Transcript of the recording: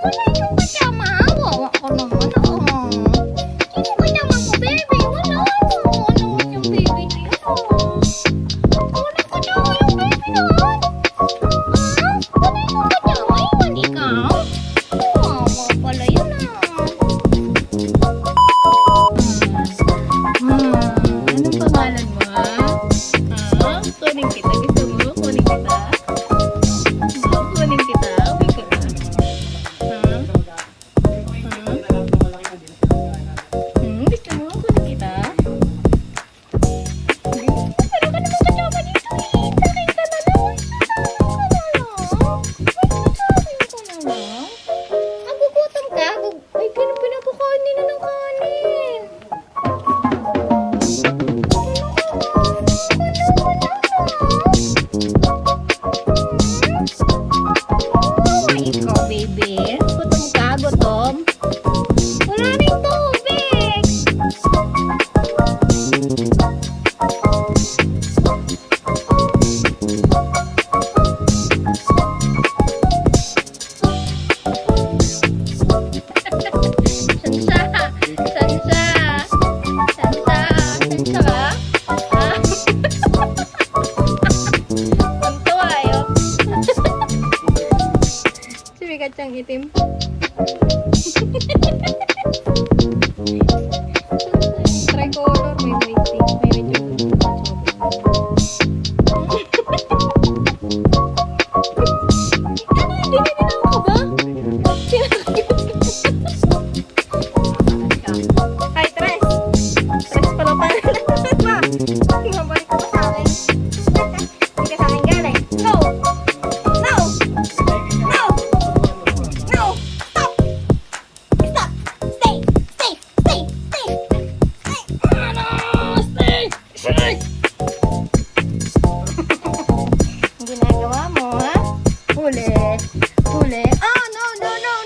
Wala yung kasama. Wawa ka naman. Sino kasama ko, baby? Wala. Ano naman yung baby na yun? Wala kasama yung baby na yun. Wala yung kasama. Iwan ikaw. Wawa pala yun Anong pangalan mo, kunin kita. Gusto mo? Kunin kita? Kunin kita? Uwi ka na. Gusto mo? Kunin kita? Pero ka naman kasama dito eh. Sakin ka na lang. Sakin ka na lang. Nagugutom ka? Ay, pinapakain nila ng kanin. Ikaw, baby. Gutom ka? Gutom? Wala rin tubig. Sansa! Sansa! Sansa! Sansa ka? Ang tuwa yun. Sumikat siyang itim. Tricolor, may waiting. May medyo ano, hindi ako ba? Hi, Tres. Tres pala pala. Mabalik ka sa akin. Hindi ka sa akin galing. No! No! No! No! Stop! Stop! Stay! Stay! Stay! Stay! Stay! Ano? Stay! Stay! Ang ginagawa mo, ha? Huli! Huli! Oh, no! No! No!